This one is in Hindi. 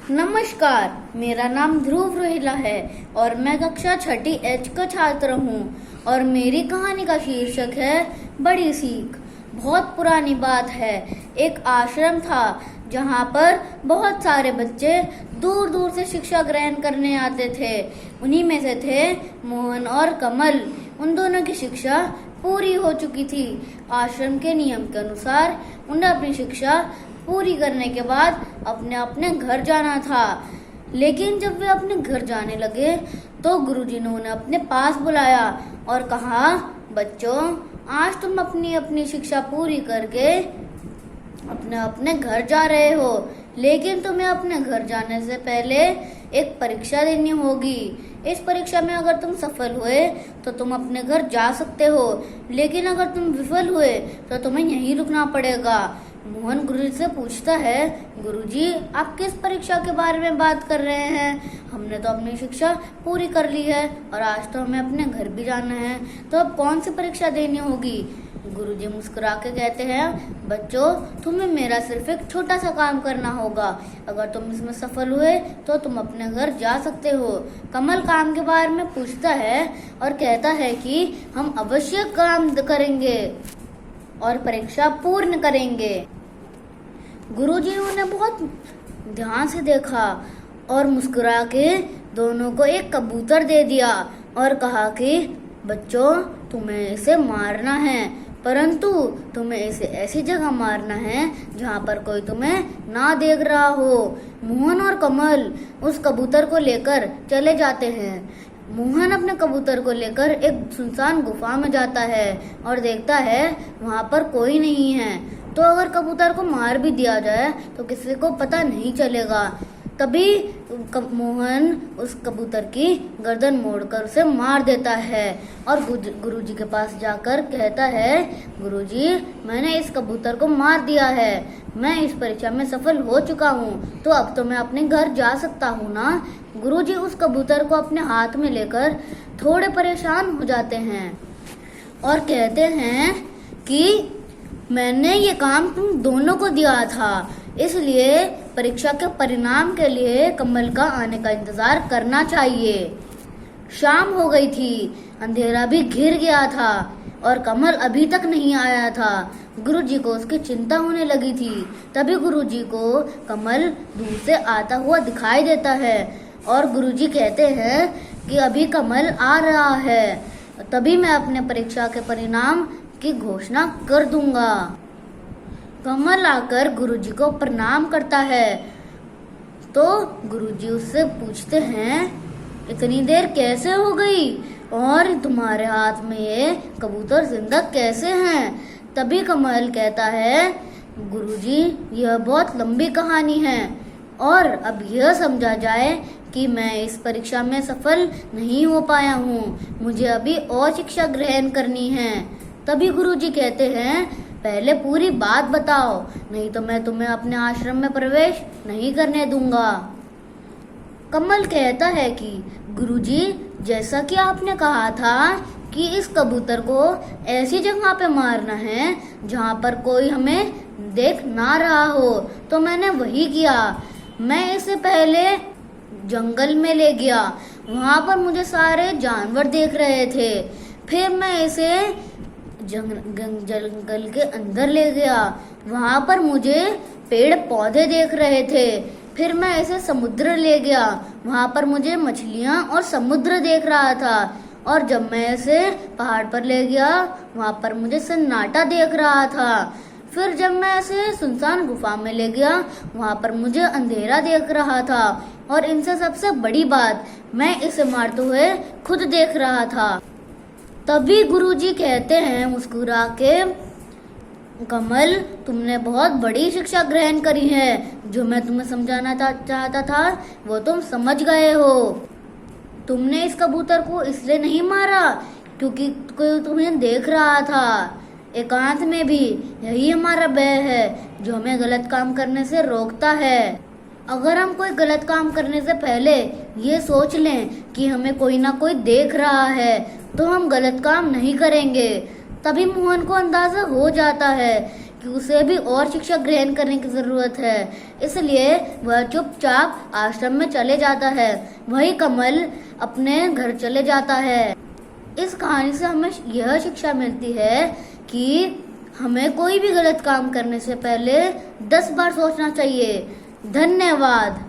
नमस्कार, मेरा नाम ध्रुव रोहिला है और मैं कक्षा छठी एच का छात्र हूँ और मेरी कहानी का शीर्षक है बड़ी सीख। बहुत पुरानी बात है, एक आश्रम था जहाँ पर बहुत सारे बच्चे दूर दूर से शिक्षा ग्रहण करने आते थे। उन्हीं में से थे मोहन और कमल। उन दोनों की शिक्षा पूरी हो चुकी थी। आश्रम के नियम के अनुसार उन्हें अपनी शिक्षा पूरी करने के बाद अपने अपने घर जाना था। लेकिन जब वे अपने घर जाने लगे तो गुरुजी ने उन्हें अपने पास बुलाया और कहा, बच्चों, आज तुम अपनी अपनी शिक्षा पूरी करके अपने अपने घर जा रहे हो, लेकिन तुम्हें अपने घर जाने से पहले एक परीक्षा देनी होगी। इस परीक्षा में अगर तुम सफल हुए तो तुम अपने घर जा सकते हो, लेकिन अगर तुम विफल हुए तो तुम्हें यहीं रुकना पड़ेगा। मोहन गुरुजी से पूछता है, गुरुजी, आप किस परीक्षा के बारे में बात कर रहे हैं? हमने तो अपनी शिक्षा पूरी कर ली है और आज तो हमें अपने घर भी जाना है, तो अब कौन सी परीक्षा देनी होगी? गुरुजी मुस्कुरा के कहते हैं, बच्चों, तुम्हें मेरा सिर्फ एक छोटा सा काम करना होगा। अगर तुम इसमें सफल हुए तो तुम अपने घर जा सकते हो। कमल काम के बारे में पूछता है और कहता है कि हम अवश्य काम करेंगे और परीक्षा पूर्ण करेंगे। गुरुजी ने उन्हें बहुत ध्यान से देखा और मुस्कुरा के दोनों को एक कबूतर दे दिया और कहा कि बच्चों, तुम्हें इसे मारना है, परंतु तुम्हें इसे ऐसी जगह मारना है जहाँ पर कोई तुम्हें ना देख रहा हो। मोहन और कमल उस कबूतर को लेकर चले जाते हैं। मोहन अपने कबूतर को लेकर एक सुनसान गुफा में जाता है और देखता है वहाँ पर कोई नहीं है। तो अगर कबूतर को मार भी दिया जाए तो किसी को पता नहीं चलेगा। तभी मोहन उस कबूतर की गर्दन मोड़कर उसे मार देता है और गुरुजी के पास जाकर कहता है, गुरुजी, मैंने इस कबूतर को मार दिया है, मैं इस परीक्षा में सफल हो चुका हूँ, तो अब तो मैं अपने घर जा सकता हूँ ना? गुरुजी उस कबूतर को अपने हाथ में लेकर थोड़े परेशान हो जाते हैं और कहते हैं कि मैंने ये काम तुम दोनों को दिया था, इसलिए परीक्षा के परिणाम के लिए कमल का आने का इंतजार करना चाहिए। शाम हो गई थी, अंधेरा भी घिर गया था और कमल अभी तक नहीं आया था। गुरुजी को उसकी चिंता होने लगी थी। तभी गुरुजी को कमल दूर से आता हुआ दिखाई देता है और गुरुजी कहते हैं कि अभी कमल आ रहा है, तभी मैं अपने परीक्षा के परिणाम की घोषणा कर दूंगा। कमल आकर गुरुजी को प्रणाम करता है तो गुरुजी उससे पूछते हैं, इतनी देर कैसे हो गई और तुम्हारे हाथ में ये कबूतर जिंदा कैसे हैं? तभी कमल कहता है, गुरुजी, यह बहुत लंबी कहानी है और अब यह समझा जाए कि मैं इस परीक्षा में सफल नहीं हो पाया हूँ, मुझे अभी और शिक्षा ग्रहण करनी है। तभी गुरुजी कहते हैं, पहले पूरी बात बताओ, नहीं तो मैं तुम्हें अपने आश्रम में प्रवेश नहीं करने दूंगा। कमल कहता है कि गुरुजी, जैसा कि आपने कहा था कि इस कबूतर को ऐसी जगह पे मारना है जहाँ पर कोई हमें देख ना रहा हो, तो मैंने वही किया। मैं इसे पहले जंगल में ले गया, वहाँ पर मुझे सारे जानवर देख रहे थे। फिर मैं इसे जंगल के अंदर ले गया, वहाँ पर मुझे पेड़ पौधे देख रहे थे। फिर मैं इसे समुद्र ले गया, वहाँ पर मुझे मछलियाँ और समुद्र देख रहा था। और जब मैं इसे पहाड़ पर ले गया, वहाँ पर मुझे सन्नाटा देख रहा था। फिर जब मैं इसे सुनसान गुफा में ले गया, वहाँ पर मुझे अंधेरा देख रहा था और इनसे सबसे बड़ी बात, मैं इसे मारते हुए खुद देख रहा था। तभी गुरुजी कहते हैं मुस्कुरा के, कमल, तुमने बहुत बड़ी शिक्षा ग्रहण करी है, जो मैं तुम्हें समझाना चाहता था वो तुम समझ गए हो। तुमने इस कबूतर को इसलिए नहीं मारा क्योंकि कोई तुम्हें देख रहा था, एकांत में भी। यही हमारा भय है जो हमें गलत काम करने से रोकता है। अगर हम कोई गलत काम करने से पहले ये सोच लें कि हमें कोई ना कोई देख रहा है तो हम गलत काम नहीं करेंगे। तभी मोहन को अंदाजा हो जाता है कि उसे भी और शिक्षा ग्रहण करने की जरूरत है, इसलिए वह चुपचाप आश्रम में चले जाता है। वही कमल अपने घर चले जाता है। इस कहानी से हमें यह शिक्षा मिलती है कि हमें कोई भी गलत काम करने से पहले 10 बार सोचना चाहिए। धन्यवाद।